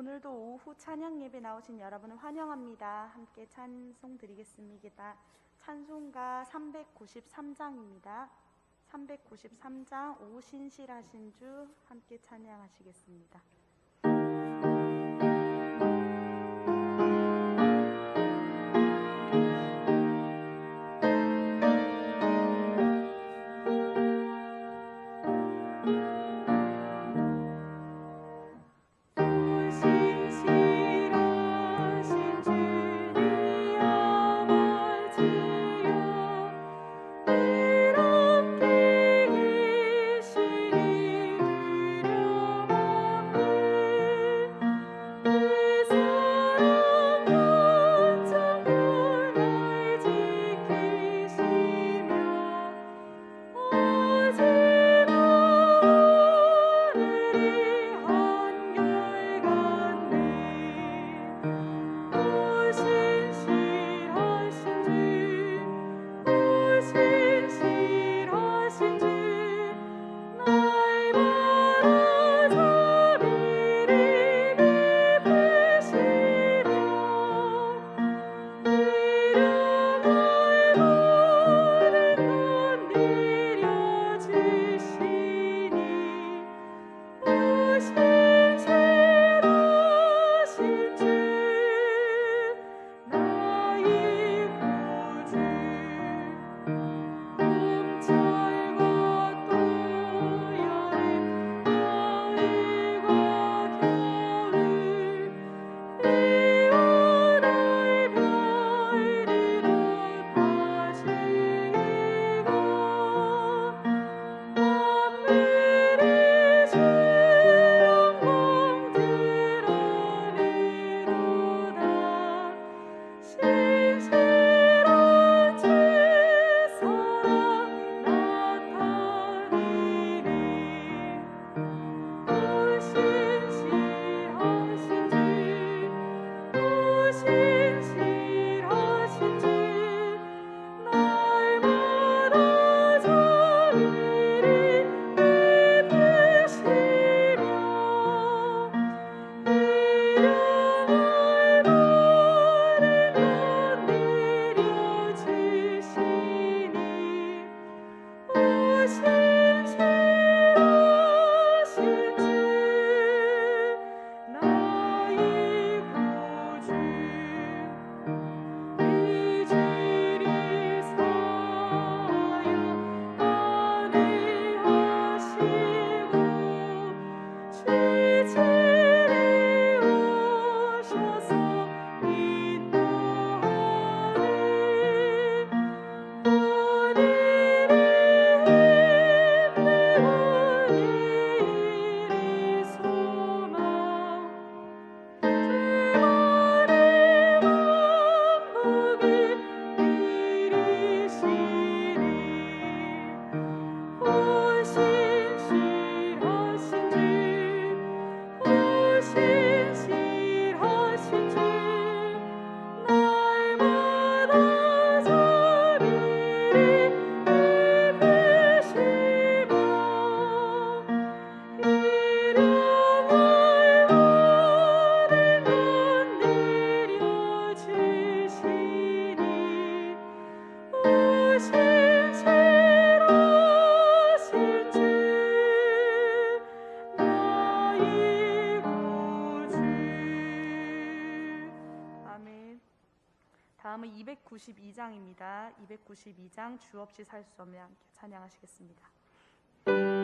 오늘도 오후 찬양 예배 나오신 여러분을 환영합니다. 함께 찬송 드리겠습니다. 찬송가 393장입니다. 393장 오 신실하신 주 함께 찬양하시겠습니다. 다음은 292장입니다. 292장 주 없이 살 수 없는 함께 찬양하시겠습니다. 날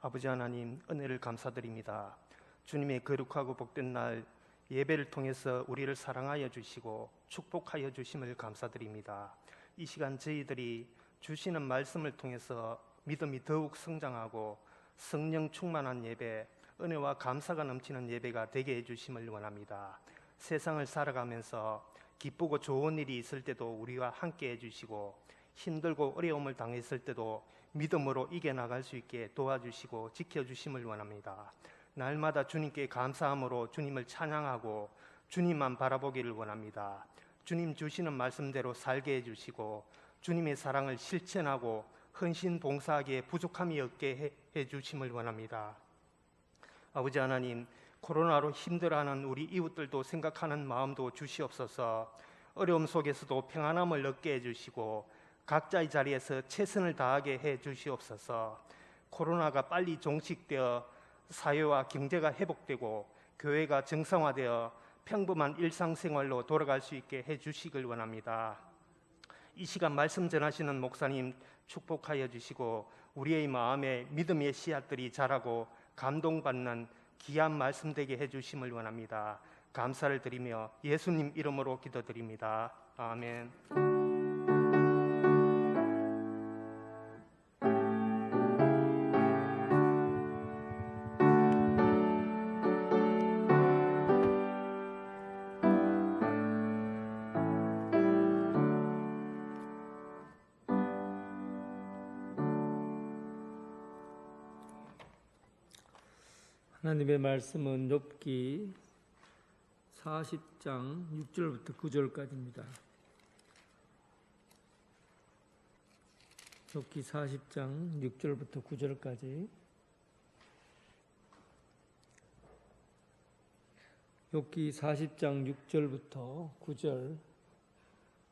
아버지 하나님, 은혜를 감사드립니다. 주님의 거룩하고 복된 날 예배를 통해서 우리를 사랑하여 주시고 축복하여 주심을 감사드립니다. 이 시간 저희들이 주시는 말씀을 통해서 믿음이 더욱 성장하고 성령 충만한 예배, 은혜와 감사가 넘치는 예배가 되게 해주심을 원합니다. 세상을 살아가면서 기쁘고 좋은 일이 있을 때도 우리와 함께 해주시고 힘들고 어려움을 당했을 때도 믿음으로 이겨나갈 수 있게 도와주시고 지켜주심을 원합니다. 날마다 주님께 감사함으로 주님을 찬양하고 주님만 바라보기를 원합니다. 주님 주시는 말씀대로 살게 해주시고 주님의 사랑을 실천하고 헌신 봉사하기에 부족함이 없게 해주심을 원합니다. 아버지 하나님, 코로나로 힘들어하는 우리 이웃들도 생각하는 마음도 주시옵소서. 어려움 속에서도 평안함을 얻게 해주시고 각자의 자리에서 최선을 다하게 해주시옵소서. 코로나가 빨리 종식되어 사회와 경제가 회복되고 교회가 정상화되어 평범한 일상생활로 돌아갈 수 있게 해주시길 원합니다. 이 시간 말씀 전하시는 목사님 축복하여 주시고 우리의 마음에 믿음의 씨앗들이 자라고 감동받는 귀한 말씀 되게 해주심을 원합니다. 감사를 드리며 예수님 이름으로 기도드립니다. 아멘. 하나님의 말씀은 욥기 40장 6절부터 9절까지입니다. 욥기 40장 6절부터 9절까지. 욥기 40장 6절부터 9절,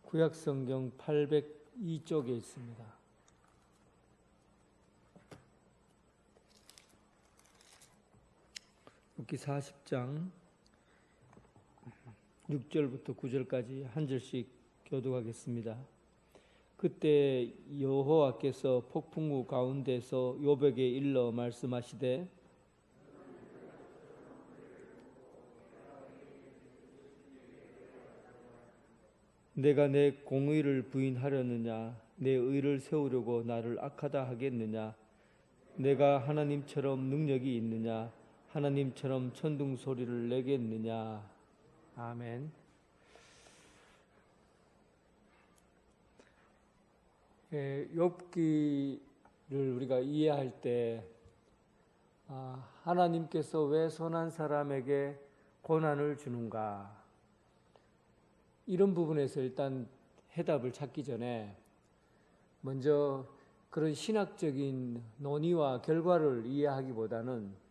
구약성경 802쪽에 있습니다. 욥기 40장 6절부터 9절까지 한 절씩 교독하겠습니다. 그때 여호와께서 폭풍우 가운데서 욥에게 일러 말씀하시되 내가 내 공의를 부인하려느냐, 내 의를 세우려고 나를 악하다 하겠느냐, 내가 하나님처럼 능력이 있느냐, 하나님처럼 천둥 소리를 내겠느냐. 아멘. 욥기를 우리가 이해할 때 하나님께서 왜 선한 사람에게 고난을 주는가, 이런 부분에서 일단 해답을 찾기 전에 먼저 그런 신학적인 논의와 결과를 이해하기보다는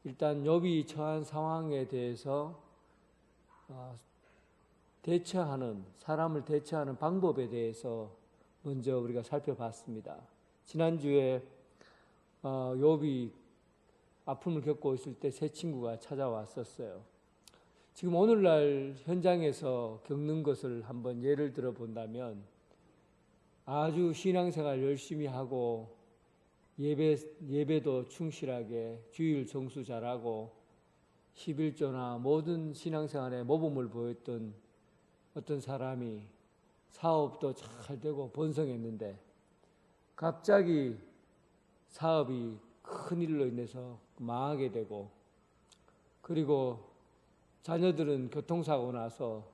일단 욥이 처한 상황에 대해서 사람을 대처하는 방법에 대해서 먼저 우리가 살펴봤습니다. 지난주에 욥이 아픔을 겪고 있을 때 세 친구가 찾아왔었어요. 지금 오늘날 현장에서 겪는 것을 한번 예를 들어 본다면 아주 신앙생활 열심히 하고 예배도 충실하게 주일 정수 잘하고 11조나 모든 신앙생활에 모범을 보였던 어떤 사람이 사업도 잘 되고 번성했는데 갑자기 사업이 큰 일로 인해서 망하게 되고, 그리고 자녀들은 교통사고 나서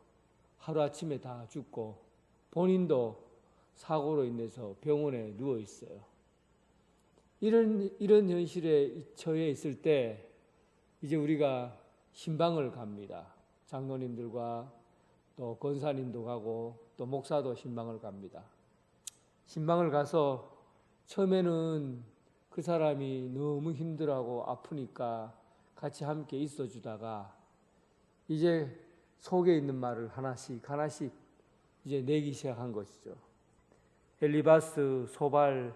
하루아침에 다 죽고 본인도 사고로 인해서 병원에 누워 있어요. 이런 현실에 처해 있을 때 이제 우리가 신방을 갑니다. 장로님들과 또 권사님도 가고 또 목사도 신방을 갑니다. 신방을 가서 처음에는 그 사람이 너무 힘들어하고 아프니까 같이 함께 있어 주다가 이제 속에 있는 말을 하나씩 이제 내기 시작한 것이죠. 엘리바스, 소발,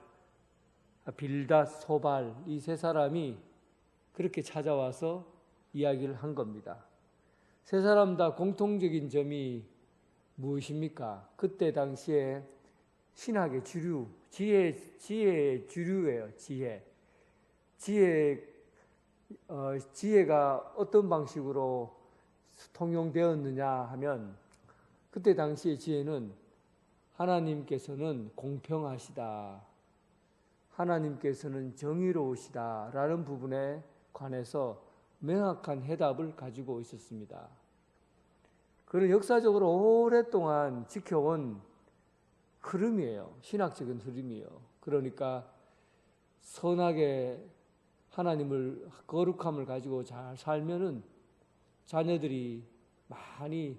빌닷, 소발, 이 세 사람이 그렇게 찾아와서 이야기를 한 겁니다. 세 사람 다 공통적인 점이 무엇입니까? 그때 당시에 신학의 주류, 지혜의 주류예요. 지혜. 지혜가 어떤 방식으로 통용되었느냐 하면 그때 당시의 지혜는 하나님께서는 공평하시다, 하나님께서는 정의로우시다 라는 부분에 관해서 명확한 해답을 가지고 있었습니다. 그는 역사적으로 오랫동안 지켜온 흐름이에요. 신학적인 흐름이에요. 그러니까 선하게 하나님을 거룩함을 가지고 잘 살면은 자녀들이 많이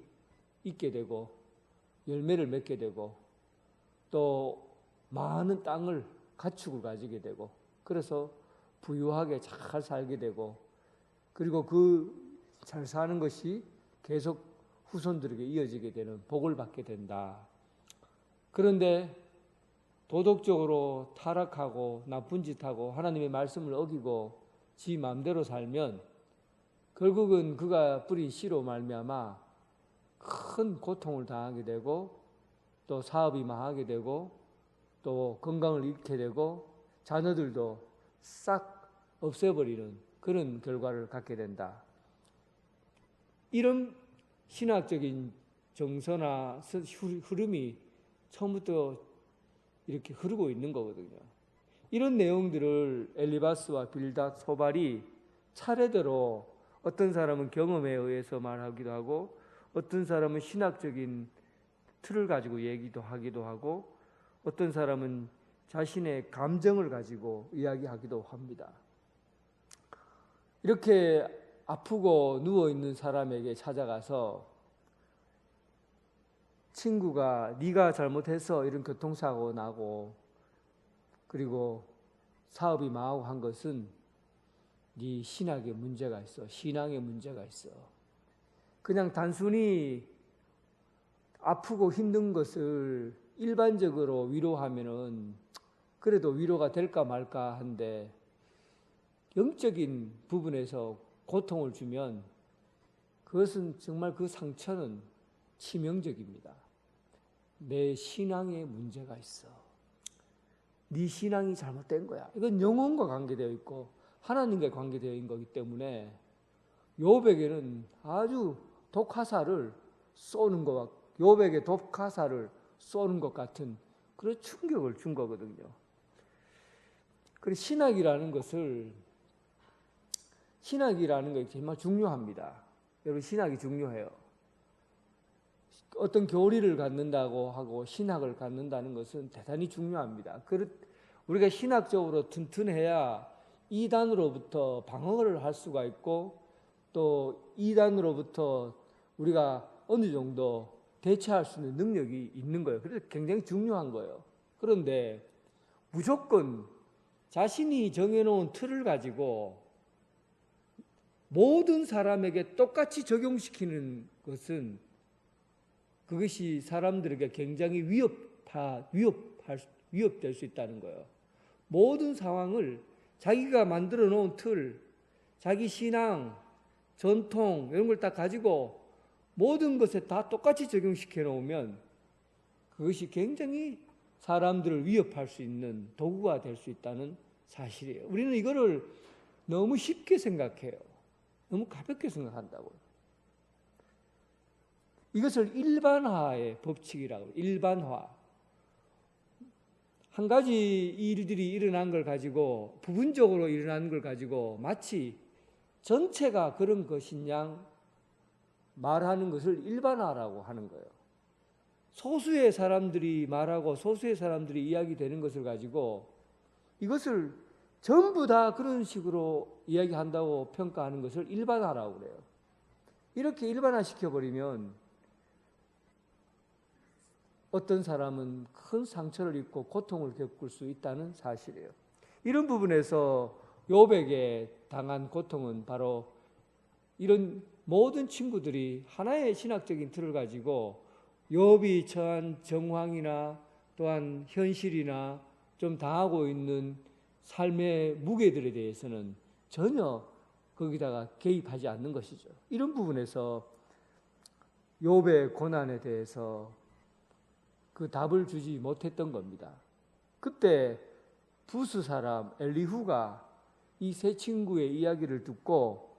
있게 되고 열매를 맺게 되고 또 많은 땅을 가축을 가지게 되고 그래서 부유하게 잘 살게 되고 그리고 그 잘 사는 것이 계속 후손들에게 이어지게 되는 복을 받게 된다. 그런데 도덕적으로 타락하고 나쁜 짓하고 하나님의 말씀을 어기고 지 마음대로 살면 결국은 그가 뿌린 씨로 말미암아 큰 고통을 당하게 되고 또 사업이 망하게 되고 또 건강을 잃게 되고 자녀들도 싹 없애버리는 그런 결과를 갖게 된다. 이런 신학적인 정서나 흐름이 처음부터 이렇게 흐르고 있는 거거든요. 이런 내용들을 엘리바스와 빌닷, 소발이 차례대로 어떤 사람은 경험에 의해서 말하기도 하고 어떤 사람은 신학적인 틀을 가지고 얘기도 하기도 하고 어떤 사람은 자신의 감정을 가지고 이야기하기도 합니다. 이렇게 아프고 누워있는 사람에게 찾아가서 친구가 네가 잘못해서 이런 교통사고 나고 그리고 사업이 망하고 한 것은 네 신학에 문제가 있어. 신앙에 문제가 있어. 그냥 단순히 아프고 힘든 것을 일반적으로 위로하면은 그래도 위로가 될까 말까 한데 영적인 부분에서 고통을 주면 그것은 정말 그 상처는 치명적입니다. 내 신앙에 문제가 있어. 네 신앙이 잘못된 거야. 이건 영혼과 관계되어 있고 하나님과 관계되어 있는 거기 때문에 욥에게는 아주 독화살을 쏘는 것과 욥에게 독화살을 쏘는 것 같은 그런 충격을 준 거거든요. 그래서 신학이라는 게 정말 중요합니다. 여러분 신학이 중요해요. 어떤 교리를 갖는다고 하고 신학을 갖는다는 것은 대단히 중요합니다. 우리가 신학적으로 튼튼해야 이단으로부터 방어를 할 수가 있고 또 이단으로부터 우리가 어느 정도 대처할 수 있는 능력이 있는 거예요. 그래서 굉장히 중요한 거예요. 그런데 무조건 자신이 정해놓은 틀을 가지고 모든 사람에게 똑같이 적용시키는 것은 그것이 사람들에게 굉장히 위협될 수 있다는 거예요. 모든 상황을 자기가 만들어 놓은 틀, 자기 신앙, 전통 이런 걸 다 가지고 모든 것에 다 똑같이 적용시켜 놓으면 그것이 굉장히 사람들을 위협할 수 있는 도구가 될 수 있다는 사실이에요. 우리는 이거를 너무 쉽게 생각해요. 너무 가볍게 생각한다고요. 이것을 일반화의 법칙이라고. 일반화. 한 가지 일들이 일어난 걸 가지고 부분적으로 일어난 걸 가지고 마치 전체가 그런 것인 양 말하는 것을 일반화라고 하는 거예요. 소수의 사람들이 말하고 소수의 사람들이 이야기되는 것을 가지고 이것을 전부 다 그런 식으로 이야기한다고 평가하는 것을 일반화라고 그래요. 이렇게 일반화시켜버리면 어떤 사람은 큰 상처를 입고 고통을 겪을 수 있다는 사실이에요. 이런 부분에서 욥에게 당한 고통은 바로 이런 모든 친구들이 하나의 신학적인 틀을 가지고 욥이 처한 정황이나 또한 현실이나 좀 당하고 있는 삶의 무게들에 대해서는 전혀 거기다가 개입하지 않는 것이죠. 이런 부분에서 욥의 고난에 대해서 그 답을 주지 못했던 겁니다. 그때 부스 사람 엘리후가 이 세 친구의 이야기를 듣고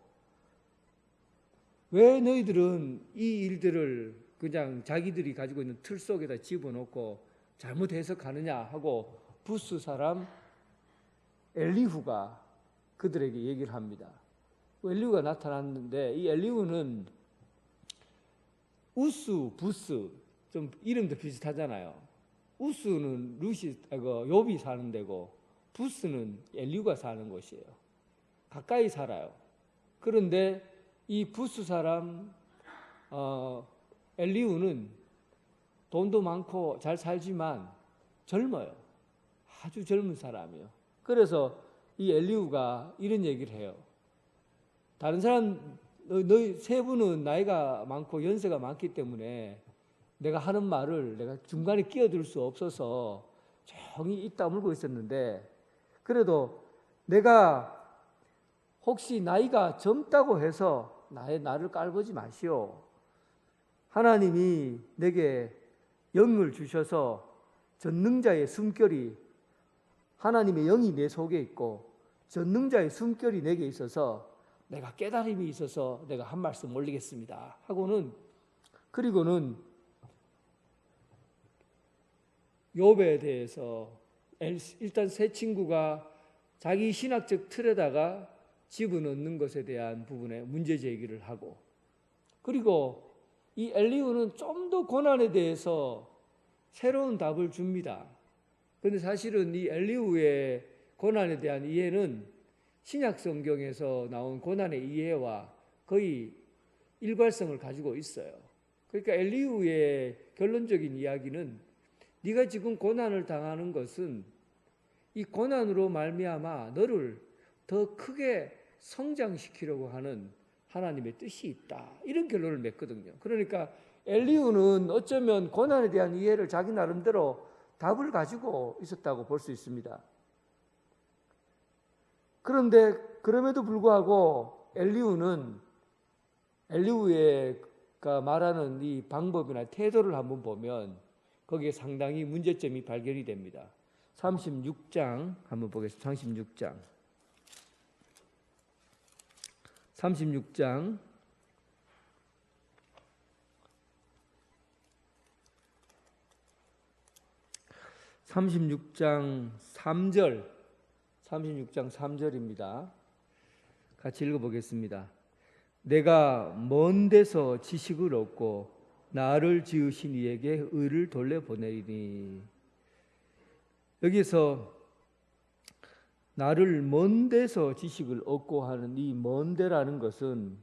왜 너희들은 이 일들을 그냥 자기들이 가지고 있는 틀 속에다 집어넣고 잘못 해석하느냐 하고 부스 사람 엘리후가 그들에게 얘기를 합니다. 엘리후가 나타났는데 이 엘리후는 우스, 부스 좀 이름도 비슷하잖아요. 우스는 욥이 사는 데고 부스는 엘리후가 사는 곳이에요. 가까이 살아요. 그런데 이 부스 사람 엘리후는 돈도 많고 잘 살지만 젊어요. 아주 젊은 사람이에요. 그래서 이 엘리후가 이런 얘기를 해요. 다른 사람 너희 세 분은 나이가 많고 연세가 많기 때문에 내가 하는 말을 내가 중간에 끼어들 수 없어서 조용히 입 다물고 있었는데 그래도 내가 혹시 나이가 젊다고 해서 나를 깔보지 마시오. 하나님이 내게 영을 주셔서 전능자의 숨결이 하나님의 영이 내 속에 있고 전능자의 숨결이 내게 있어서 내가 깨달음이 있어서 내가 한 말씀 올리겠습니다 하고는 그리고는 욥에 대해서 일단 세 친구가 자기 신학적 틀에다가 집어넣는 것에 대한 부분에 문제 제기를 하고 그리고 이 엘리후는 좀 더 고난에 대해서 새로운 답을 줍니다. 그런데 사실은 이 엘리후의 고난에 대한 이해는 신약 성경에서 나온 고난의 이해와 거의 일관성을 가지고 있어요. 그러니까 엘리후의 결론적인 이야기는 네가 지금 고난을 당하는 것은 이 고난으로 말미암아 너를 더 크게 성장시키려고 하는 하나님의 뜻이 있다. 이런 결론을 맺거든요. 그러니까 엘리후는 어쩌면 고난에 대한 이해를 자기 나름대로 답을 가지고 있었다고 볼 수 있습니다. 그런데 그럼에도 불구하고 엘리후가 말하는 이 방법이나 태도를 한번 보면 거기에 상당히 문제점이 발견이 됩니다. 36장 한번 보겠습니다. 36장 36장 3절입니다. 같이 읽어보겠습니다. 내가 먼 데서 지식을 얻고 나를 지으신 이에게 의를 돌려보내리니. 여기서 나를 먼 데서 지식을 얻고 하는 이 먼 데라는 것은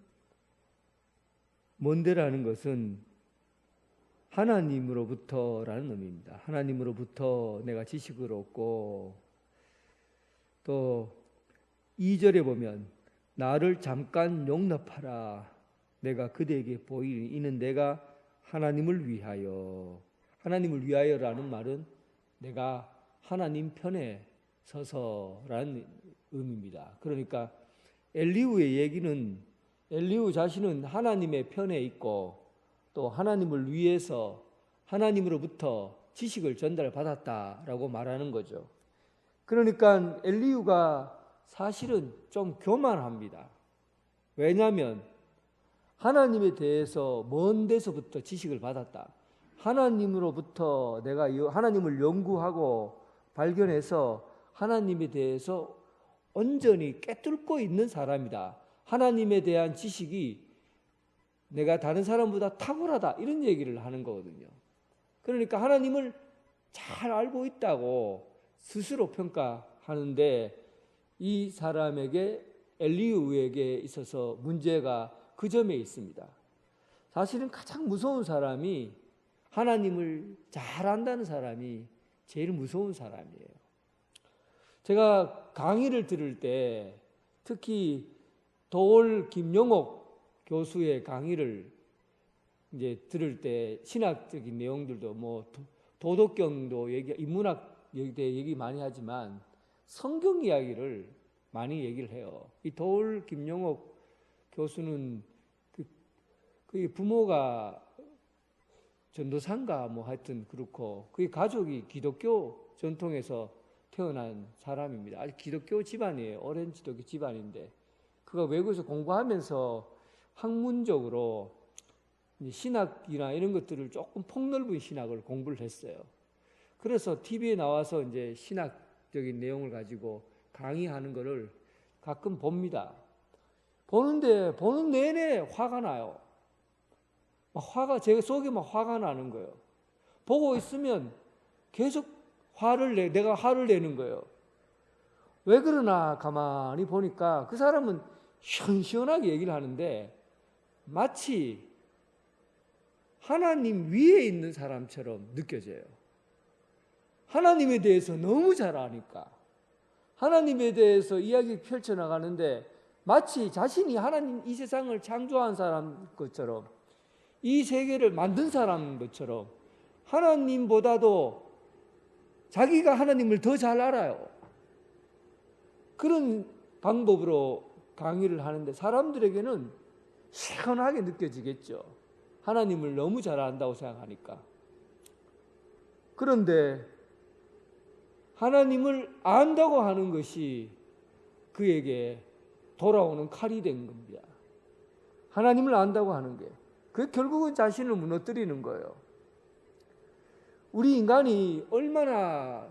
하나님으로부터라는 의미입니다. 하나님으로부터 내가 지식을 얻고 또 2절에 보면 나를 잠깐 용납하라. 내가 그대에게 보이니 이는 내가 하나님을 위하여라는 말은 내가 하나님 편에 서서라는 의미입니다. 그러니까 엘리후의 얘기는 엘리후 자신은 하나님의 편에 있고 또 하나님을 위해서 하나님으로부터 지식을 전달받았다라고 말하는 거죠. 그러니까 엘리후가 사실은 좀 교만합니다. 왜냐하면 하나님에 대해서 먼 데서부터 지식을 받았다. 하나님으로부터 내가 하나님을 연구하고 발견해서 하나님에 대해서 온전히 깨뚫고 있는 사람이다. 하나님에 대한 지식이 내가 다른 사람보다 탁월하다. 이런 얘기를 하는 거거든요. 그러니까 하나님을 잘 알고 있다고 스스로 평가하는데 이 사람에게 엘리후에게 있어서 문제가 그 점에 있습니다. 사실은 가장 무서운 사람이 하나님을 잘 안다는 사람이 제일 무서운 사람이에요. 제가 강의를 들을 때 특히 도올 김용옥 교수의 강의를 이제 들을 때 신학적인 내용들도 뭐 도덕경도 인문학 얘기 많이 하지만 성경 이야기를 많이 얘기를 해요. 이 도올 김용옥 교수는 그 부모가 전도사인가 뭐 하여튼 그렇고 그의 가족이 기독교 전통에서 태어난 사람입니다. 아주 기독교 집안이에요. 오랜 기독교 집안인데 그가 외국에서 공부하면서 학문적으로 신학이나 이런 것들을 조금 폭넓은 신학을 공부를 했어요. 그래서 TV에 나와서 이제 신학적인 내용을 가지고 강의하는 것을 가끔 봅니다. 보는데 보는 내내 화가 나요. 제 속에 막 화가 나는 거예요. 보고 있으면 계속 내가 화를 내는 거예요. 왜 그러나 가만히 보니까 그 사람은 시원시원하게 얘기를 하는데 마치 하나님 위에 있는 사람처럼 느껴져요. 하나님에 대해서 너무 잘 아니까. 하나님에 대해서 이야기 펼쳐나가는데 마치 자신이 하나님 이 세상을 창조한 사람 것처럼 이 세계를 만든 사람 것처럼 하나님보다도 자기가 하나님을 더 잘 알아요. 그런 방법으로 강의를 하는데 사람들에게는 시원하게 느껴지겠죠. 하나님을 너무 잘 안다고 생각하니까. 그런데 하나님을 안다고 하는 것이 그에게 돌아오는 칼이 된 겁니다. 하나님을 안다고 하는 게. 그 결국은 자신을 무너뜨리는 거예요. 우리 인간이 얼마나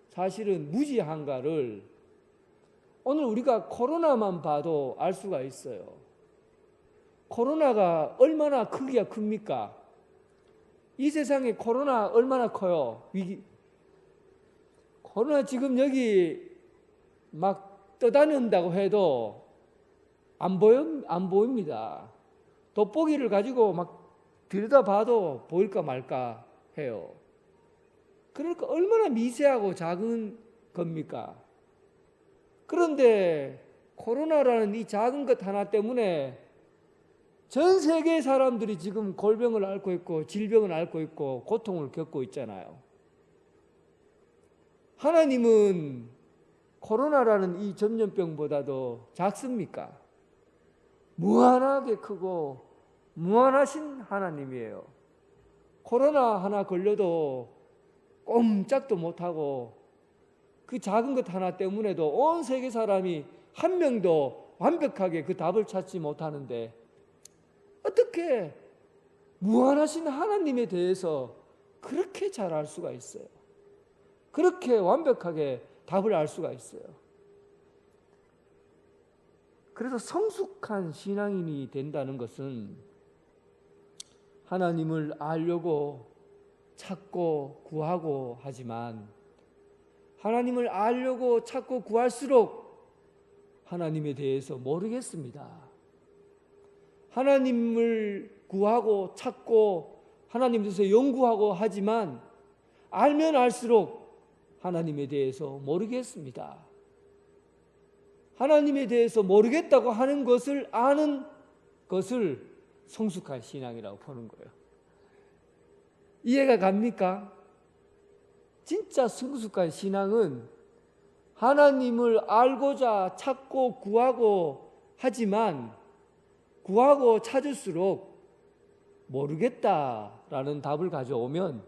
사실은 무지한가를 오늘 우리가 코로나만 봐도 알 수가 있어요. 코로나가 얼마나 크기가 큽니까? 이 세상에 코로나 얼마나 커요? 코로나 지금 여기 막 떠다닌다고 해도 안 보입니다. 돋보기를 가지고 막 들여다봐도 보일까 말까 해요. 그러니까 얼마나 미세하고 작은 겁니까? 그런데 코로나라는 이 작은 것 하나 때문에 전 세계 사람들이 지금 골병을 앓고 있고 질병을 앓고 있고 고통을 겪고 있잖아요. 하나님은 코로나라는 이 전염병보다도 작습니까? 무한하게 크고 무한하신 하나님이에요. 코로나 하나 걸려도 꼼짝도 못하고 그 작은 것 하나 때문에도 온 세계 사람이 한 명도 완벽하게 그 답을 찾지 못하는데 어떻게 무한하신 하나님에 대해서 그렇게 잘 알 수가 있어요? 그렇게 완벽하게 답을 알 수가 있어요. 그래서 성숙한 신앙인이 된다는 것은 하나님을 알려고 찾고 구하고 하지만 하나님을 알려고 찾고 구할수록 하나님에 대해서 모르겠습니다. 하나님을 구하고 찾고 하나님에 대해서 연구하고 하지만 알면 알수록 하나님에 대해서 모르겠습니다. 하나님에 대해서 모르겠다고 하는 것을 아는 것을 성숙한 신앙이라고 보는 거예요. 이해가 갑니까? 진짜 성숙한 신앙은 하나님을 알고자 찾고 구하고 하지만 구하고 찾을수록 모르겠다라는 답을 가져오면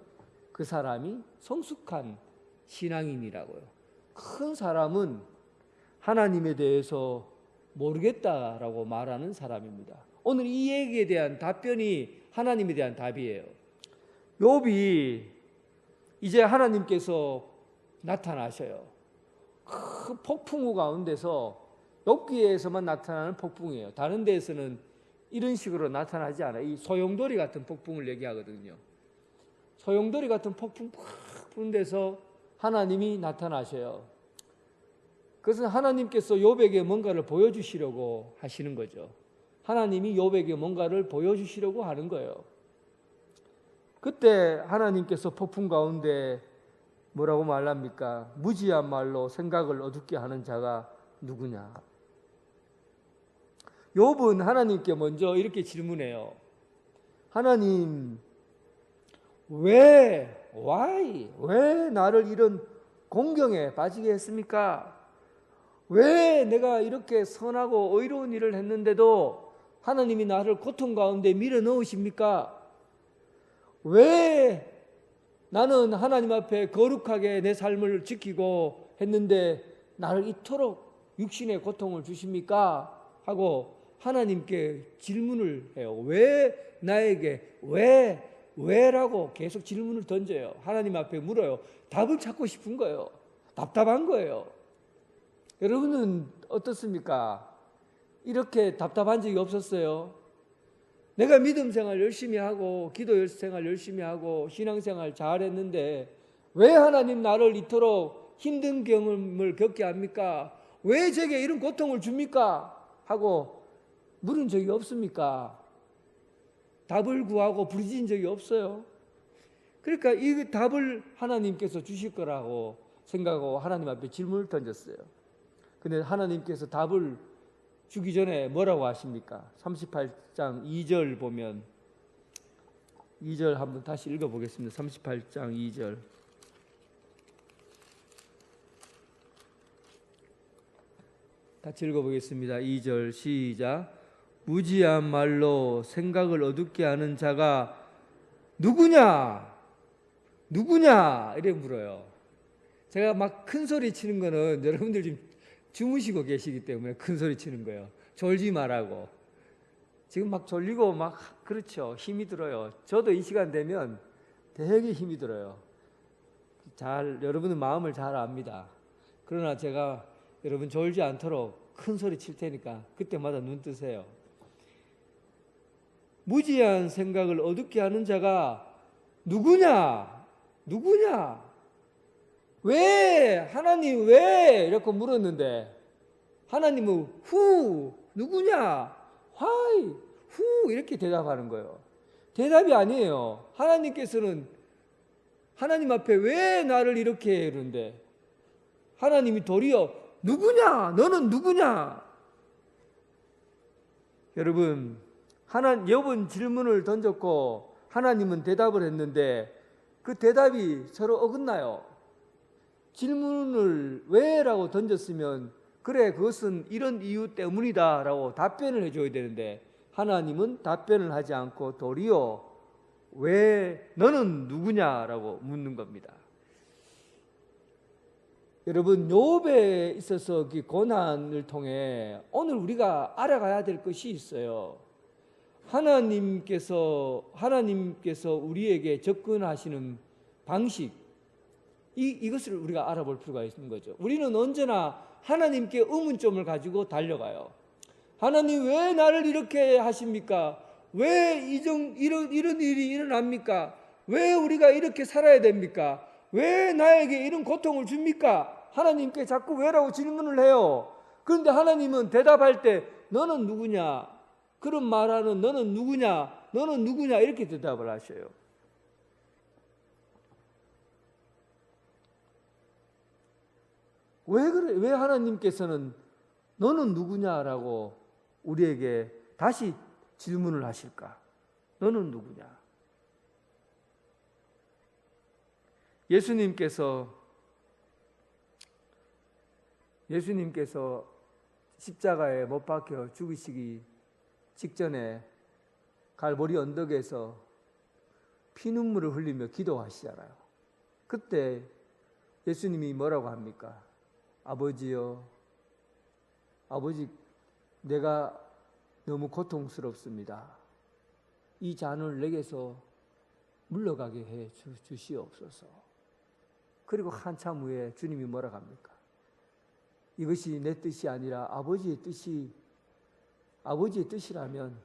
그 사람이 성숙한 신앙인이라고요. 큰 사람은 하나님에 대해서 모르겠다라고 말하는 사람입니다. 오늘 이 얘기에 대한 답변이 하나님에 대한 답이에요. 욥이 이제 하나님께서 나타나셔요. 큰 폭풍우 가운데서 욥기에서만 나타나는 폭풍이에요. 다른 데에서는 이런 식으로 나타나지 않아요. 이 소용돌이 같은 폭풍을 얘기하거든요. 소용돌이 같은 폭풍 팍 부는 데서 하나님이 나타나셔요. 그것은 하나님께서 욥에게 뭔가를 보여주시려고 하시는 거죠. 하나님이 욥에게 뭔가를 보여주시려고 하는 거예요. 그때 하나님께서 폭풍 가운데 뭐라고 말합니까? 무지한 말로 생각을 어둡게 하는 자가 누구냐? 욥은 하나님께 먼저 이렇게 질문해요. 하나님, 왜 나를 이런 공경에 빠지게 했습니까? 왜 내가 이렇게 선하고 의로운 일을 했는데도 하나님이 나를 고통 가운데 밀어 넣으십니까? 왜 나는 하나님 앞에 거룩하게 내 삶을 지키고 했는데 나를 이토록 육신의 고통을 주십니까? 하고 하나님께 질문을 해요. 왜 나에게 왜라고 계속 질문을 던져요. 하나님 앞에 물어요. 답을 찾고 싶은 거예요. 답답한 거예요. 여러분은 어떻습니까? 이렇게 답답한 적이 없었어요? 내가 믿음 생활 열심히 하고 기도 생활 열심히 하고 신앙생활 잘했는데 왜 하나님 나를 이토록 힘든 경험을 겪게 합니까? 왜 제게 이런 고통을 줍니까? 하고 물은 적이 없습니까? 답을 구하고 부르짖은 적이 없어요. 그러니까 이 답을 하나님께서 주실 거라고 생각하고 하나님 앞에 질문을 던졌어요. 근데 하나님께서 답을 주기 전에 뭐라고 하십니까? 38장 2절 보면 2절 한번 다시 읽어보겠습니다. 38장 2절 같이 읽어보겠습니다. 2절 시작. 무지한 말로 생각을 어둡게 하는 자가 누구냐? 누구냐? 이렇게 물어요. 제가 막 큰 소리 치는 거는 여러분들 지금 주무시고 계시기 때문에 큰 소리 치는 거예요. 졸지 말라고. 지금 막 졸리고 막 그렇죠. 힘이 들어요. 저도 이 시간 되면 되게 힘이 들어요. 여러분은 마음을 잘 압니다. 그러나 제가 여러분 졸지 않도록 큰 소리 칠 테니까 그때마다 눈 뜨세요. 무지한 생각을 어둡게 하는 자가 누구냐? 누구냐? 왜? 하나님 왜? 이렇게 물었는데 하나님은 who? 누구냐? why? who? 이렇게 대답하는 거예요. 대답이 아니에요. 하나님께서는 하나님 앞에 왜 나를 이렇게 해? 이러는데 하나님이 도리어 누구냐? 너는 누구냐? 여러분 욥은 질문을 던졌고 하나님은 대답을 했는데 그 대답이 서로 어긋나요. 질문을 왜라고 던졌으면 그래 그것은 이런 이유 때문이다 라고 답변을 해줘야 되는데 하나님은 답변을 하지 않고 도리어 왜 너는 누구냐라고 묻는 겁니다. 여러분 욥에 있어서 그 고난을 통해 오늘 우리가 알아가야 될 것이 있어요. 하나님께서 우리에게 접근하시는 방식 이것을 우리가 알아볼 필요가 있는 거죠. 우리는 언제나 하나님께 의문점을 가지고 달려가요. 하나님 왜 나를 이렇게 하십니까? 왜 이런 일이 일어납니까? 왜 우리가 이렇게 살아야 됩니까? 왜 나에게 이런 고통을 줍니까? 하나님께 자꾸 왜라고 질문을 해요. 그런데 하나님은 대답할 때 너는 누구냐? 그런 말하는 너는 누구냐? 너는 누구냐? 이렇게 대답을 하셔요. 왜 그래? 왜 하나님께서는 너는 누구냐라고 우리에게 다시 질문을 하실까? 너는 누구냐? 예수님께서 십자가에 못 박혀 죽으시기 직전에 갈보리 언덕에서 피눈물을 흘리며 기도하시잖아요. 그때 예수님이 뭐라고 합니까? 아버지요, 아버지 내가 너무 고통스럽습니다. 이 잔을 내게서 물러가게 해 주시옵소서. 그리고 한참 후에 주님이 뭐라고 합니까? 이것이 내 뜻이 아니라 아버지의 뜻이라면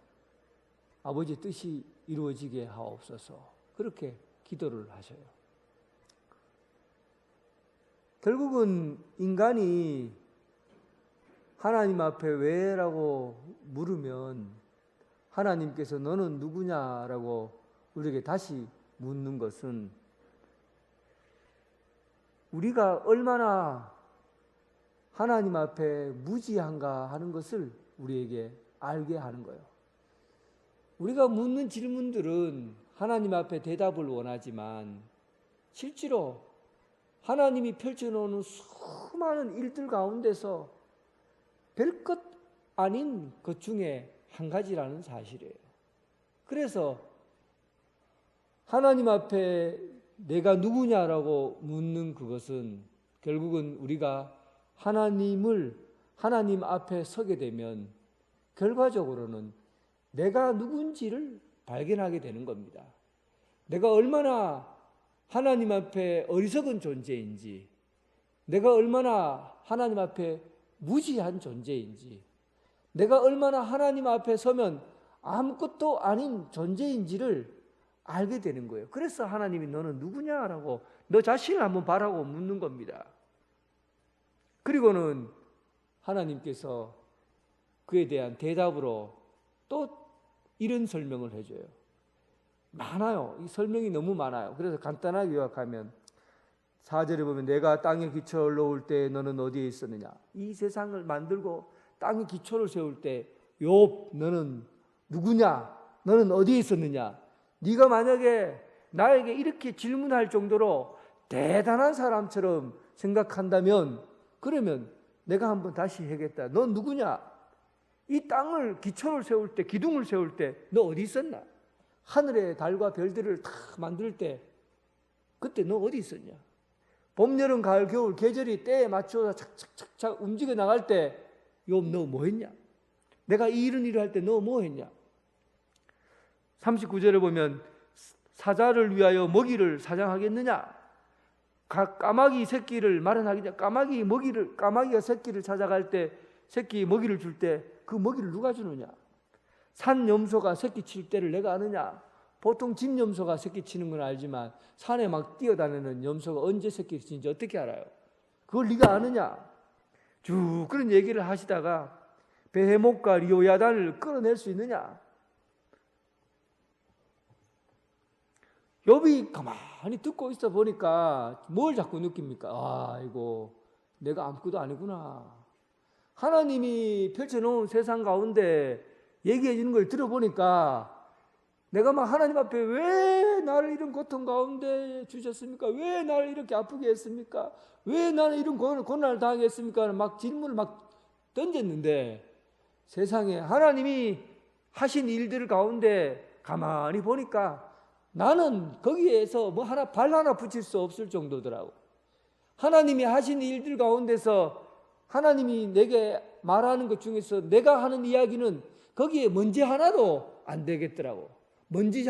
아버지의 뜻이 이루어지게 하옵소서. 그렇게 기도를 하셔요. 결국은 인간이 하나님 앞에 왜라고 물으면 하나님께서 너는 누구냐라고 우리에게 다시 묻는 것은 우리가 얼마나 하나님 앞에 무지한가 하는 것을 우리에게 알게 하는 거예요. 우리가 묻는 질문들은 하나님 앞에 대답을 원하지만 실제로 하나님이 펼쳐놓는 수많은 일들 가운데서 별것 아닌 것 중에 한 가지라는 사실이에요. 그래서 하나님 앞에 내가 누구냐라고 묻는 그것은 결국은 우리가 하나님 앞에 서게 되면 결과적으로는 내가 누군지를 발견하게 되는 겁니다. 내가 얼마나 하나님 앞에 어리석은 존재인지, 내가 얼마나 하나님 앞에 무지한 존재인지, 내가 얼마나 하나님 앞에 서면 아무것도 아닌 존재인지를 알게 되는 거예요. 그래서 하나님이 너는 누구냐라고 너 자신을 한번 봐라고 묻는 겁니다. 그리고는 하나님께서 그에 대한 대답으로 또 이런 설명을 해줘요. 많아요. 이 설명이 너무 많아요. 그래서 간단하게 요약하면 4절에 보면 내가 땅에 기초를 놓을 때 너는 어디에 있었느냐. 이 세상을 만들고 땅에 기초를 세울 때 욥 너는 누구냐? 너는 어디에 있었느냐? 네가 만약에 나에게 이렇게 질문할 정도로 대단한 사람처럼 생각한다면 그러면 내가 한번 다시 해야겠다. 넌 누구냐? 이 땅을 기초를 세울 때, 기둥을 세울 때 너 어디 있었나? 하늘의 달과 별들을 다 만들 때 그때 너 어디 있었냐? 봄, 여름, 가을, 겨울 계절이 때에 맞춰서 착착착착 움직여 나갈 때 욥 너 뭐 했냐? 내가 이런 일을 할 때 너 뭐 했냐? 39절에 보면 사자를 위하여 먹이를 사냥하겠느냐? 까마귀 새끼를 마련하겠냐? 까마귀가 새끼를 찾아갈 때 새끼 먹이를 줄 때 그 먹이를 누가 주느냐? 산 염소가 새끼 칠 때를 내가 아느냐? 보통 집 염소가 새끼 치는 건 알지만 산에 막 뛰어다니는 염소가 언제 새끼 치는지 어떻게 알아요? 그걸 네가 아느냐? 쭉 그런 얘기를 하시다가 베헤못과 리오야단을 끌어낼 수 있느냐? 욥이 가만히 듣고 있어 보니까 뭘 자꾸 느낍니까? 아이고 내가 아무것도 아니구나. 하나님이 펼쳐놓은 세상 가운데 얘기해 주는 걸 들어보니까 내가 막 하나님 앞에 왜 나를 이런 고통 가운데 주셨습니까? 왜 나를 이렇게 아프게 했습니까? 왜 나는 이런 고난을 당했습니까? 막 질문을 막 던졌는데 세상에 하나님이 하신 일들 가운데 가만히 보니까 나는 거기에서 뭐 발 하나 붙일 수 없을 정도더라고. 하나님이 하신 일들 가운데서 하나님이 내게 말하는 것 중에서 내가 하는 이야기는 거기에 먼지 하나도 안 되겠더라고. 먼지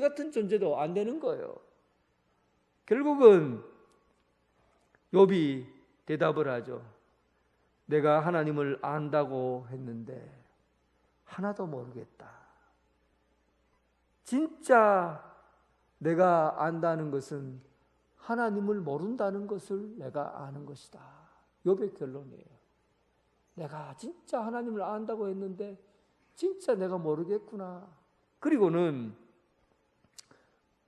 같은 존재도 안 되는 거예요. 결국은 욥이 대답을 하죠. 내가 하나님을 안다고 했는데 하나도 모르겠다. 진짜 내가 안다는 것은 하나님을 모른다는 것을 내가 아는 것이다. 욥의 결론이에요. 내가 진짜 하나님을 안다고 했는데 진짜 내가 모르겠구나. 그리고는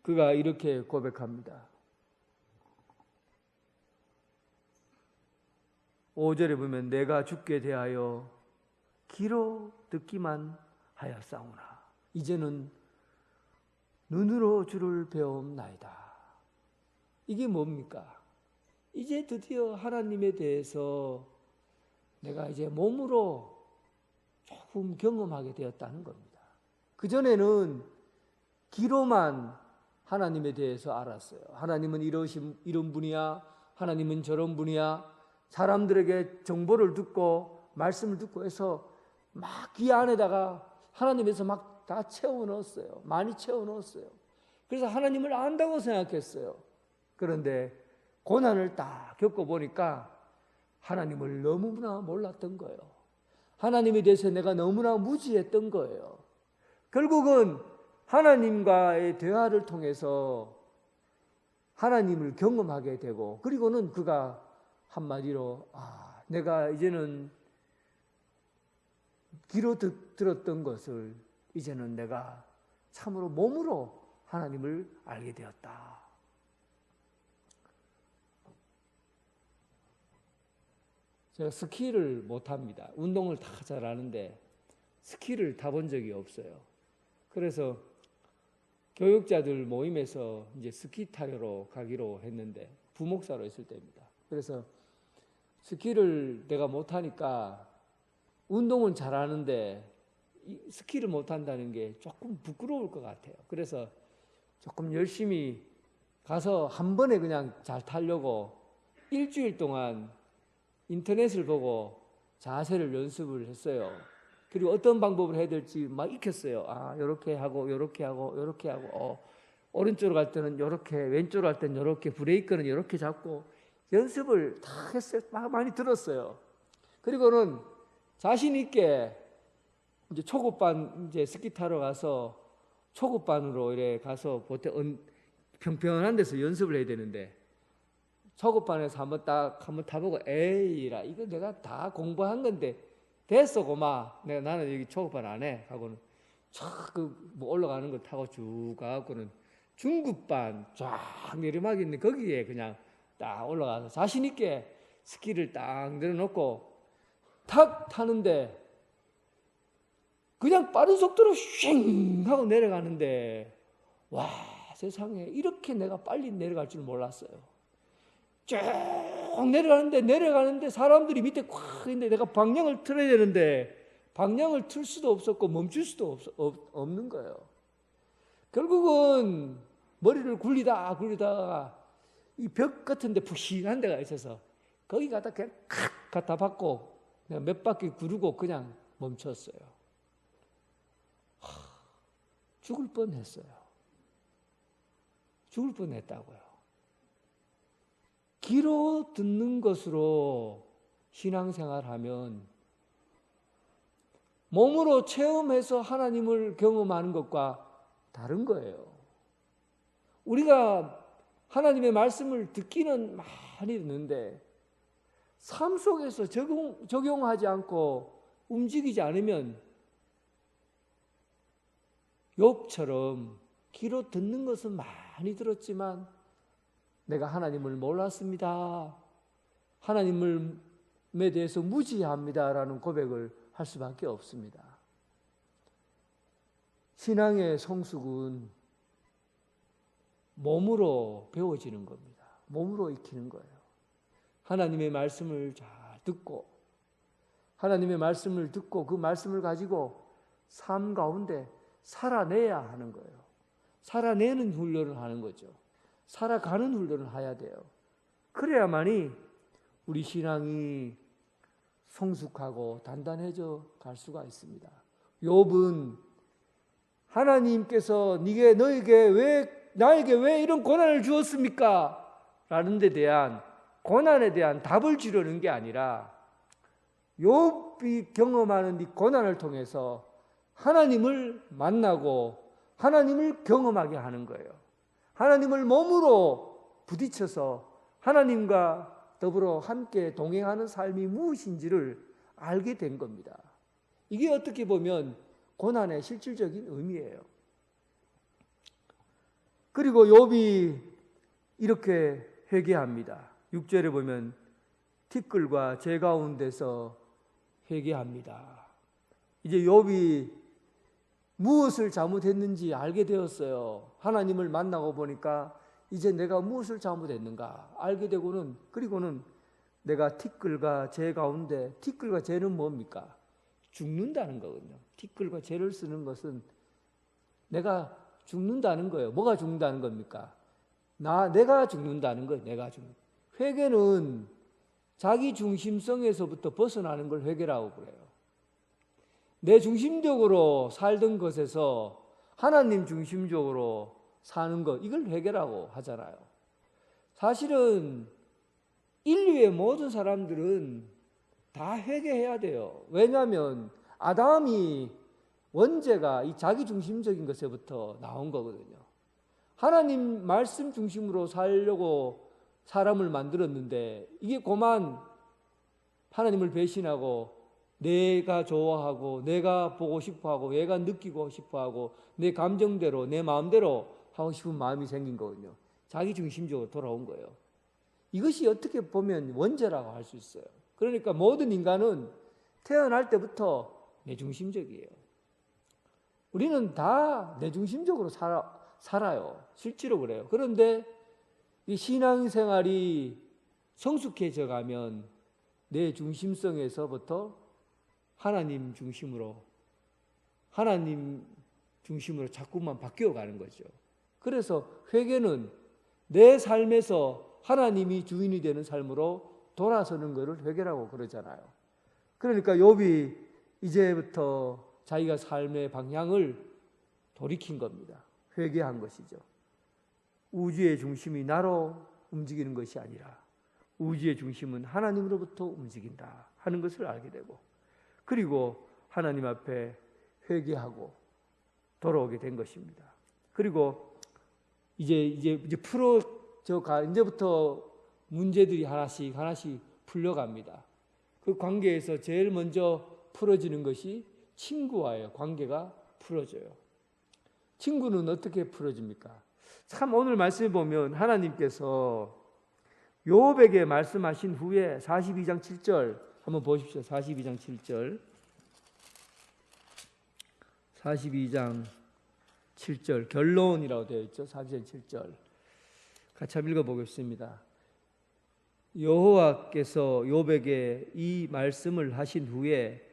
그가 이렇게 고백합니다. 5절에 보면 내가 주께 대하여 귀로 듣기만 하였사오나 이제는 눈으로 주를 배움나이다. 이게 뭡니까? 이제 드디어 하나님에 대해서 내가 이제 몸으로 조금 경험하게 되었다는 겁니다. 그전에는 귀로만 하나님에 대해서 알았어요. 하나님은 이런 분이야. 하나님은 저런 분이야. 사람들에게 정보를 듣고 말씀을 듣고 해서 막 귀 안에다가 하나님에서 막 다 채워 넣었어요. 많이 채워 넣었어요. 그래서 하나님을 안다고 생각했어요. 그런데 고난을 딱 겪어보니까 하나님을 너무나 몰랐던 거예요. 하나님에 대해서 내가 너무나 무지했던 거예요. 결국은 하나님과의 대화를 통해서 하나님을 경험하게 되고 그리고는 그가 한마디로 내가 이제는 귀로 들었던 것을 이제는 내가 참으로 몸으로 하나님을 알게 되었다. 제가 스키를 못합니다. 운동을 다 잘하는데 스키를 타본 적이 없어요. 그래서 교육자들 모임에서 이제 스키 타러 가기로 했는데 부목사로 있을 때입니다. 그래서 스키를 내가 못하니까 운동은 잘하는데 스키를 못한다는 게 조금 부끄러울 것 같아요. 그래서 조금 열심히 가서 한 번에 그냥 잘 타려고 일주일 동안 인터넷을 보고 자세를 연습을 했어요. 그리고 어떤 방법을 해야 될지 막 익혔어요. 아, 요렇게 하고 요렇게 하고 요렇게 하고 오른쪽으로 갈 때는 요렇게, 왼쪽으로 갈 때는 요렇게, 브레이크는 요렇게 잡고 연습을 다 했어요. 막 많이 들었어요. 그리고는 자신 있게 이제 초급반 이제 스키 타러 가서 초급반으로 이래 가서 보통 평평한 데서 연습을 해야 되는데 초급반에서 한번 타보고 에이라 이거 내가 다 공부한 건데 됐어 고마 나는 여기 초급반 안 해 하고는 뭐 올라가는 거 타고 쭉 가고는 중급반 쫙 내리막 있는 거기에 그냥 딱 올라가서 자신 있게 스키를 딱 내려놓고 탁 타는데 그냥 빠른 속도로 쉥 하고 내려가는데 와 세상에 이렇게 내가 빨리 내려갈 줄 몰랐어요. 쭉 내려가는데 사람들이 밑에 꽉 있는데 내가 방향을 틀어야 되는데 방향을 틀 수도 없었고 멈출 수도 없는 거예요. 결국은 머리를 굴리다가 이 벽 같은 데 푹신한 데가 있어서 거기 가다 그냥 칵 갖다 받고 그냥 몇 바퀴 구르고 그냥 멈췄어요. 죽을 뻔했어요. 죽을 뻔했다고요. 귀로 듣는 것으로 신앙생활하면 몸으로 체험해서 하나님을 경험하는 것과 다른 거예요. 우리가 하나님의 말씀을 듣기는 많이 듣는데 삶 속에서 적용하지 않고 움직이지 않으면 욥처럼 귀로 듣는 것은 많이 들었지만 내가 하나님을 몰랐습니다. 하나님에 대해서 무지합니다라는 고백을 할 수밖에 없습니다. 신앙의 성숙은 몸으로 배워지는 겁니다. 몸으로 익히는 거예요. 하나님의 말씀을 잘 듣고 하나님의 말씀을 듣고 그 말씀을 가지고 삶 가운데 살아내야 하는 거예요. 살아내는 훈련을 하는 거죠. 살아가는 훈련을 해야 돼요. 그래야만이 우리 신앙이 성숙하고 단단해져 갈 수가 있습니다. 욥은 하나님께서 나에게 왜 이런 고난을 주었습니까? 라는 데 대한 고난에 대한 답을 주려는 게 아니라 욥이 경험하는 이 고난을 통해서 하나님을 만나고 하나님을 경험하게 하는 거예요. 하나님을 몸으로 부딪혀서 하나님과 더불어 함께 동행하는 삶이 무엇인지를 알게 된 겁니다. 이게 어떻게 보면 고난의 실질적인 의미예요. 그리고 욥이 이렇게 회개합니다. 6절에 보면 티끌과 재 가운데서 회개합니다. 이제 욥이 무엇을 잘못했는지 알게 되었어요. 하나님을 만나고 보니까 이제 내가 무엇을 잘못했는가 알게 되고는 그리고는 내가 티끌과 재 가운데 티끌과 재는 뭡니까? 죽는다는 거거든요. 티끌과 재를 쓰는 것은 내가 죽는다는 거예요. 뭐가 죽는다는 겁니까? 내가 죽는다는 거예요. 내가 죽는. 회개는 자기 중심성에서부터 벗어나는 걸 회개라고 그래요. 내 중심적으로 살던 것에서 하나님 중심적으로 사는 것, 이걸 회개라고 하잖아요. 사실은 인류의 모든 사람들은 다 회개해야 돼요. 왜냐하면 아담이 원죄가 이 자기 중심적인 것에부터 나온 거거든요. 하나님 말씀 중심으로 살려고 사람을 만들었는데 이게 고만 하나님을 배신하고 내가 좋아하고 내가 보고 싶어하고 내가 느끼고 싶어하고 내 감정대로 내 마음대로 하고 싶은 마음이 생긴 거거든요. 자기 중심적으로 돌아온 거예요. 이것이 어떻게 보면 원죄라고 할 수 있어요. 그러니까 모든 인간은 태어날 때부터 내중심적이에요. 우리는 다 내중심적으로 살아요. 실제로 그래요. 그런데 이 신앙생활이 성숙해져 가면 내 중심성에서부터 하나님 중심으로 자꾸만 바뀌어 가는 거죠. 그래서 회개는 내 삶에서 하나님이 주인이 되는 삶으로 돌아서는 것을 회개라고 그러잖아요. 그러니까 욥이 이제부터 자기가 삶의 방향을 돌이킨 겁니다. 회개한 것이죠. 우주의 중심이 나로 움직이는 것이 아니라 우주의 중심은 하나님으로부터 움직인다 하는 것을 알게 되고, 그리고 하나님 앞에 회개하고 돌아오게 된 것입니다. 그리고 이제부터 문제들이 하나씩 풀려갑니다. 그 관계에서 제일 먼저 풀어지는 것이 친구와의 관계가 풀어져요. 친구는 어떻게 풀어집니까? 참 오늘 말씀을 보면 하나님께서 욥에게 말씀하신 후에 42장 7절 한번 보십시오. 42장 7절. 42장 7절 결론이라고 되어 있죠. 42장 7절 같이 한번 읽어보겠습니다. 여호와께서 욥에게 이 말씀을 하신 후에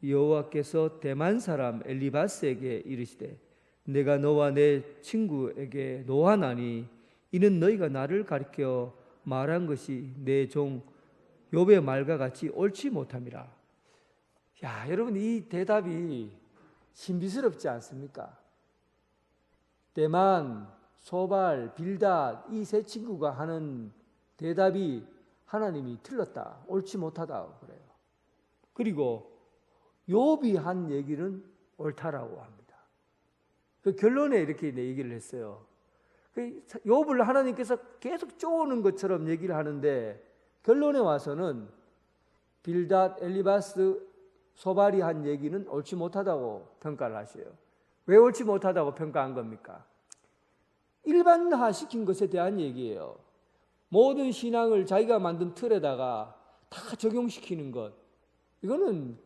여호와께서 대만 사람 엘리바스에게 이르시되 내가 너와 내 친구에게 노하나니 이는 너희가 나를 가리켜 말한 것이 내 종 욥의 말과 같이 옳지 못함이라. 야, 여러분 이 대답이 신비스럽지 않습니까? 대만, 소발, 빌닷 이 세 친구가 하는 대답이 하나님이 틀렸다, 옳지 못하다 그래요. 그리고 욥이 한 얘기는 옳다라고 합니다. 그 결론에 이렇게 얘기를 했어요. 욥을 하나님께서 계속 쪼는 것처럼 얘기를 하는데 결론에 와서는 빌닷, 엘리바스, 소발이 한 얘기는 옳지 못하다고 평가를 하셔요. 왜 옳지 못하다고 평가한 겁니까? 일반화시킨 것에 대한 얘기예요. 모든 신앙을 자기가 만든 틀에다가 다 적용시키는 것, 이거는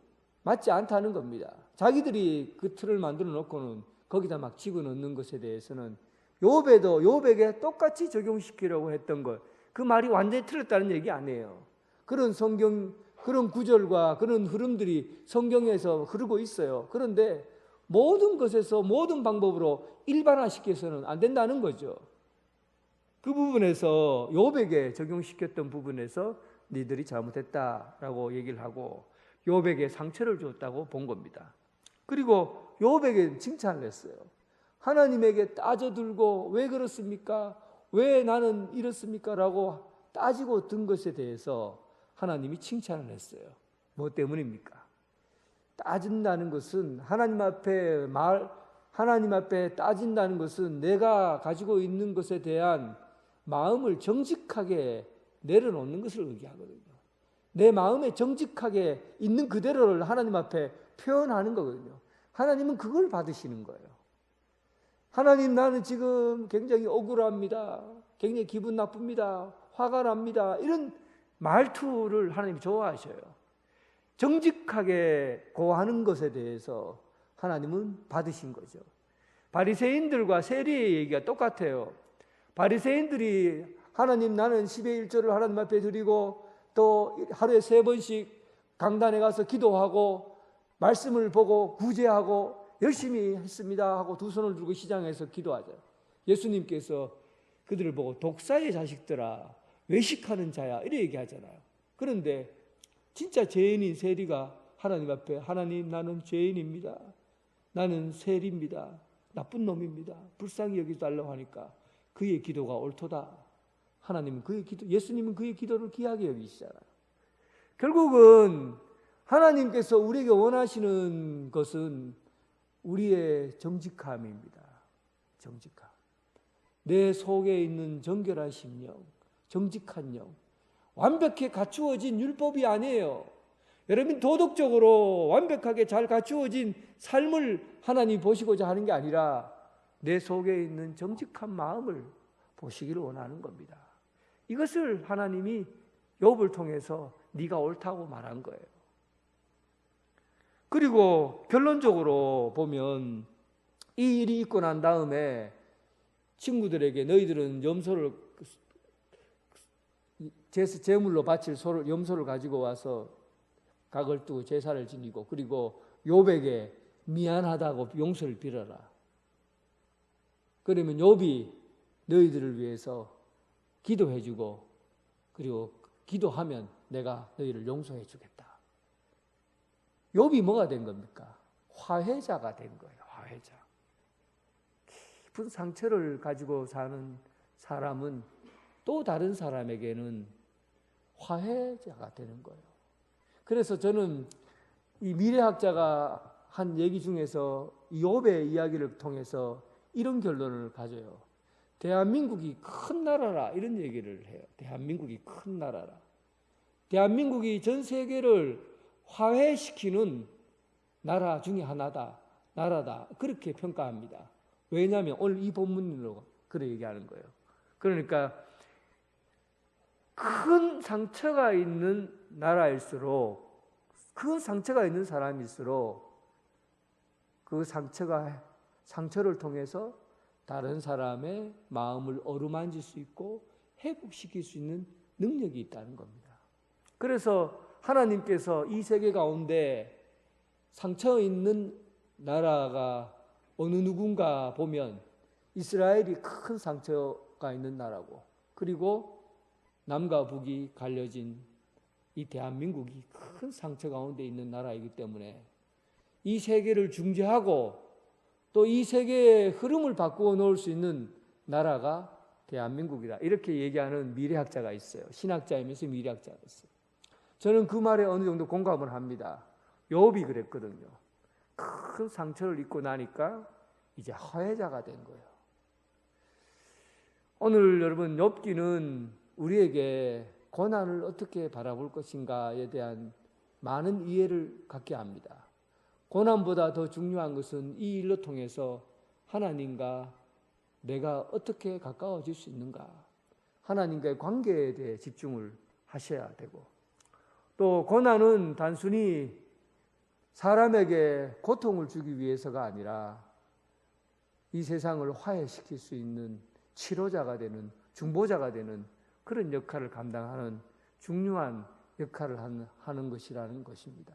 맞지 않다는 겁니다. 자기들이 그 틀을 만들어 놓고는 거기다 막 집어넣는 것에 대해서는 욥에게 똑같이 적용시키려고 했던 것, 그 말이 완전히 틀렸다는 얘기 아니에요. 그런 그런 구절과 그런 흐름들이 성경에서 흐르고 있어요. 그런데 모든 것에서 모든 방법으로 일반화시켜서는 안 된다는 거죠. 그 부분에서 욥에게 적용시켰던 부분에서 니들이 잘못했다라고 얘기를 하고 욥에게 상처를 줬다고 본 겁니다. 그리고 욥에게 칭찬을 했어요. 하나님에게 따져들고 왜 그렇습니까? 왜 나는 이렇습니까? 라고 따지고 든 것에 대해서 하나님이 칭찬을 했어요. 뭐 때문입니까? 따진다는 것은 하나님 앞에 따진다는 것은 내가 가지고 있는 것에 대한 마음을 정직하게 내려놓는 것을 의미하거든요. 내 마음에 정직하게 있는 그대로를 하나님 앞에 표현하는 거거든요. 하나님은 그걸 받으시는 거예요. 하나님, 나는 지금 굉장히 억울합니다. 굉장히 기분 나쁩니다. 화가 납니다. 이런 말투를 하나님이 좋아하셔요. 정직하게 고하는 것에 대해서 하나님은 받으신 거죠. 바리새인들과 세리의 얘기가 똑같아요. 바리새인들이 하나님, 나는 10의 1조를 하나님 앞에 드리고 또 하루에 3번씩 강단에 가서 기도하고 말씀을 보고 구제하고 열심히 했습니다 하고 두 손을 들고 시장에서 기도하죠. 예수님께서 그들을 보고 독사의 자식들아, 외식하는 자야, 이렇게 얘기하잖아요. 그런데 진짜 죄인인 세리가 하나님 앞에, 하나님, 나는 죄인입니다. 나는 세리입니다. 나쁜 놈입니다. 불쌍히 여기달라고 하니까 그의 기도가 옳도다. 하나님은 예수님은 그의 기도를 귀하게 여기시잖아요. 결국은 하나님께서 우리에게 원하시는 것은 우리의 정직함입니다. 정직함. 내 속에 있는 정결한 심령, 정직한 영, 완벽히 갖추어진 율법이 아니에요. 여러분, 도덕적으로 완벽하게 잘 갖추어진 삶을 하나님 보시고자 하는 게 아니라 내 속에 있는 정직한 마음을 보시기를 원하는 겁니다. 이것을 하나님이 욥을 통해서 네가 옳다고 말한 거예요. 그리고 결론적으로 보면 이 일이 있고 난 다음에 친구들에게 너희들은 염소를 제물로 바칠 염소를 가지고 와서 각을 두고 제사를 지니고 그리고 욥에게 미안하다고 용서를 빌어라. 그러면 욥이 너희들을 위해서 기도해주고 그리고 기도하면 내가 너희를 용서해 주겠다. 욥이 뭐가 된 겁니까? 화해자가 된 거예요. 화해자. 깊은 상처를 가지고 사는 사람은 또 다른 사람에게는 화해자가 되는 거예요. 그래서 저는 이 미래학자가 한 얘기 중에서 욥의 이야기를 통해서 이런 결론을 가져요. 대한민국이 큰 나라라 이런 얘기를 해요. 대한민국이 큰 나라라. 대한민국이 전 세계를 화해시키는 나라 중에 나라다 그렇게 평가합니다. 왜냐하면 오늘 이 본문으로 그렇게 얘기하는 거예요. 그러니까 큰 상처가 있는 나라일수록 큰 상처가 있는 사람일수록 그 상처를 통해서 다른 사람의 마음을 어루만질 수 있고 회복시킬 수 있는 능력이 있다는 겁니다. 그래서 하나님께서 이 세계 가운데 상처 있는 나라가 어느 누군가 보면 이스라엘이 큰 상처가 있는 나라고, 그리고 남과 북이 갈려진 이 대한민국이 큰 상처 가운데 있는 나라이기 때문에 이 세계를 중재하고 또 이 세계의 흐름을 바꾸어 놓을 수 있는 나라가 대한민국이다. 이렇게 얘기하는 미래학자가 있어요. 신학자이면서 미래학자가 있어요. 저는 그 말에 어느 정도 공감을 합니다. 욥이 그랬거든요. 큰 상처를 입고 나니까 이제 화해자가 된 거예요. 오늘 여러분 욥기는 우리에게 고난을 어떻게 바라볼 것인가에 대한 많은 이해를 갖게 합니다. 고난보다 더 중요한 것은 이 일로 통해서 하나님과 내가 어떻게 가까워질 수 있는가, 하나님과의 관계에 대해 집중을 하셔야 되고, 또 고난은 단순히 사람에게 고통을 주기 위해서가 아니라 이 세상을 화해시킬 수 있는 치료자가 되는, 중보자가 되는 그런 역할을 감당하는 중요한 역할을 하는 것이라는 것입니다.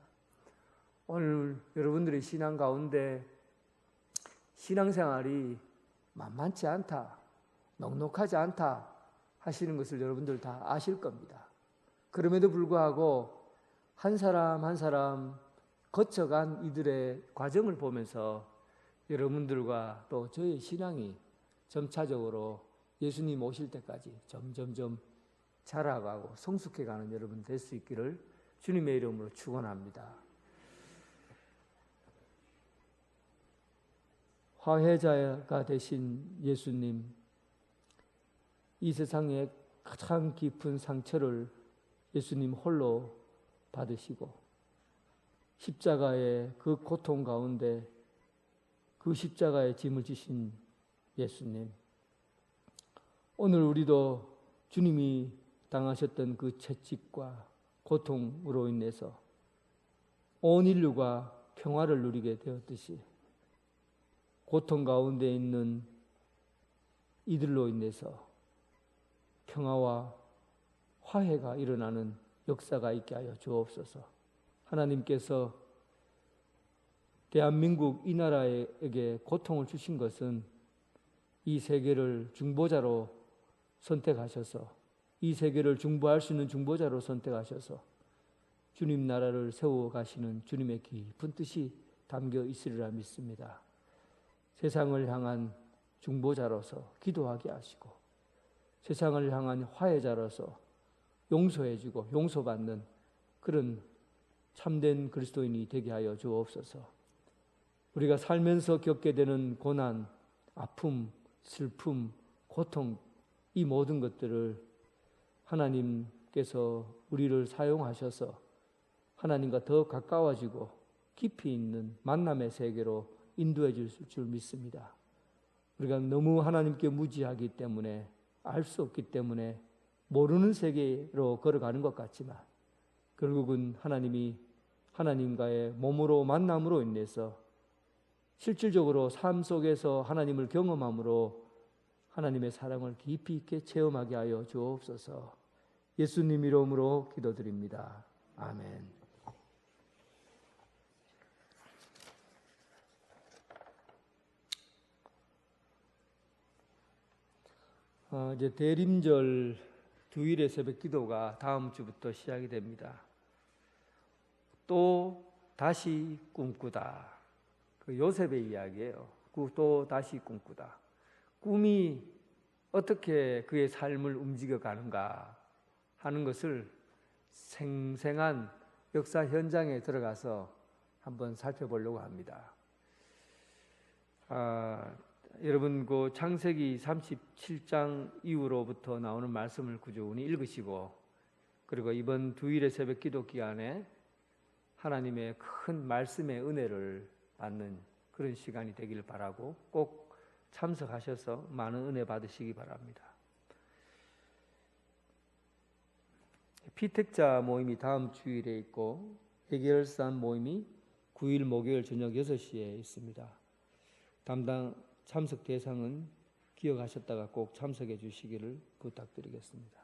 오늘 여러분들의 신앙 가운데 신앙생활이 만만치 않다, 넉넉하지 않다 하시는 것을 여러분들 다 아실 겁니다. 그럼에도 불구하고 한 사람 한 사람 거쳐간 이들의 과정을 보면서 여러분들과 또 저의 신앙이 점차적으로 예수님 오실 때까지 점점점 자라가고 성숙해가는 여러분 될 수 있기를 주님의 이름으로 축원합니다. 화해자가 되신 예수님, 이 세상에 가장 깊은 상처를 예수님 홀로 받으시고 십자가의 그 고통 가운데 그 십자가의 짐을 지신 예수님, 오늘 우리도 주님이 당하셨던 그 채찍과 고통으로 인해서 온 인류가 평화를 누리게 되었듯이 고통 가운데 있는 이들로 인해서 평화와 화해가 일어나는 역사가 있게 하여 주옵소서. 하나님께서 대한민국 이 나라에게 고통을 주신 것은 이 세계를 중보자로 선택하셔서, 이 세계를 중보할 수 있는 중보자로 선택하셔서 주님 나라를 세워가시는 주님의 깊은 뜻이 담겨 있으리라 믿습니다. 세상을 향한 중보자로서 기도하게 하시고 세상을 향한 화해자로서 용서해주고 용서받는 그런 참된 그리스도인이 되게 하여 주옵소서. 우리가 살면서 겪게 되는 고난, 아픔, 슬픔, 고통, 이 모든 것들을 하나님께서 우리를 사용하셔서 하나님과 더 가까워지고 깊이 있는 만남의 세계로 인도해 주실 줄 믿습니다. 우리가 너무 하나님께 무지하기 때문에, 알 수 없기 때문에 모르는 세계로 걸어가는 것 같지만 결국은 하나님이 하나님과의 몸으로 만남으로 인해서 실질적으로 삶 속에서 하나님을 경험함으로 하나님의 사랑을 깊이 있게 체험하게 하여 주옵소서. 예수님 이름으로 기도드립니다. 아멘. 이제 대림절 주일의 새벽 기도가 다음 주부터 시작이 됩니다. 또 다시 꿈꾸다. 그 요셉의 이야기예요. 또 다시 꿈꾸다. 꿈이 어떻게 그의 삶을 움직여 가는가 하는 것을 생생한 역사 현장에 들어가서 한번 살펴보려고 합니다. 여러분 그 창세기 37장 이후로부터 나오는 말씀을 꾸준히 읽으시고, 그리고 이번 주일의 새벽 기도 기간에 하나님의 큰 말씀의 은혜를 받는 그런 시간이 되길 바라고, 꼭 참석하셔서 많은 은혜 받으시기 바랍니다. 피택자 모임이 다음 주일에 있고, 해결산 모임이 9일 목요일 저녁 6시에 있습니다. 담당 참석 대상은 기억하셨다가 꼭 참석해 주시기를 부탁드리겠습니다.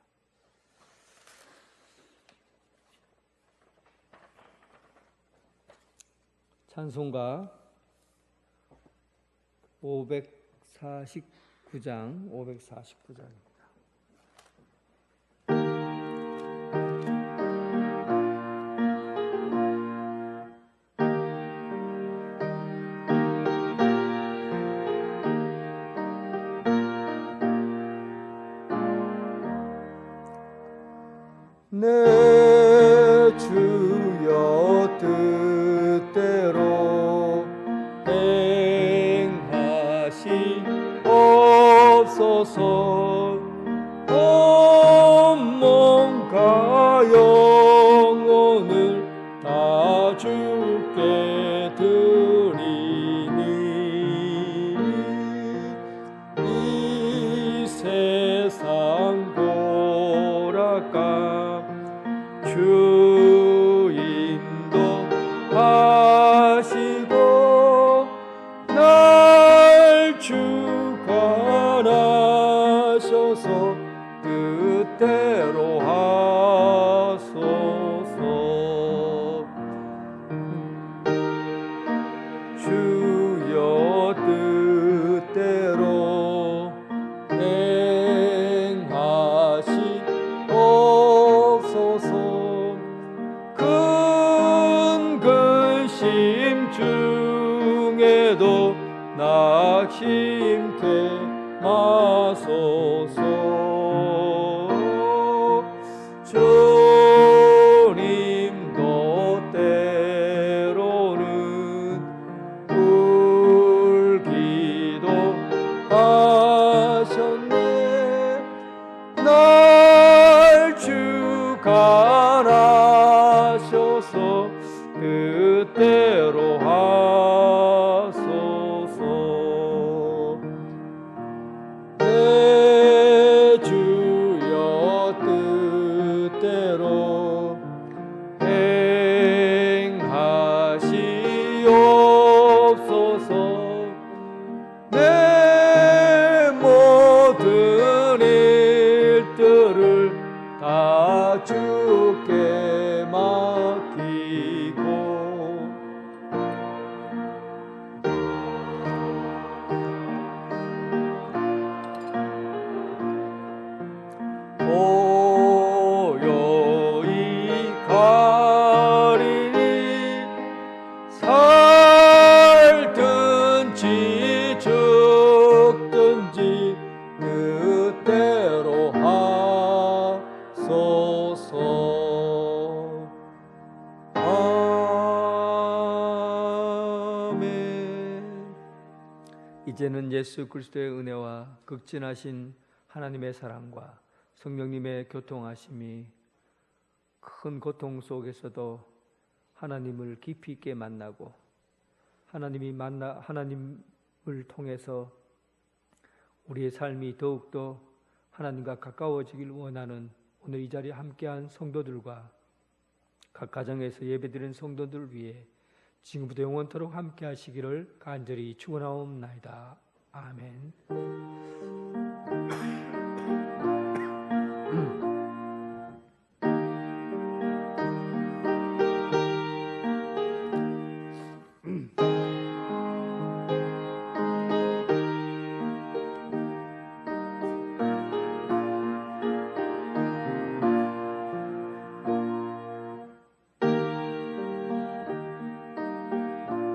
찬송가 549장입니다. 내 주여 뜻대로 행하시옵소서. 온 몸과 영혼을 다 주께 드리니 이 세상 고락감 주인도 하시고 날 주관하셔서 뜻대로 하소서. 주여 뜻대로 행하시옵소서. 큰 근심 중에도 낙심케 마소서. 주님도 때로는 울기도 하셨네. 날 주관하셔서 뜻대로 하소서. 내 주여 뜻대로 행하시옵소서. 내 모든 일들을 다 주께 맡기고 고요히 가리니 살든지 죽든지 뜻대로 하소서. 아멘. 이제는 예수 그리스도의 은혜와 극진하신 하나님의 사랑과 성령님의 교통하심이 큰 고통 속에서도 하나님을 깊이 있게 만나고 하나님을 통해서 우리의 삶이 더욱더 하나님과 가까워지길 원하는 오늘 이 자리에 함께한 성도들과 각 가정에서 예배드리는 성도들을 위해 지금부터 영원토록 함께 하시기를 간절히 축원하옵나이다. 아멘.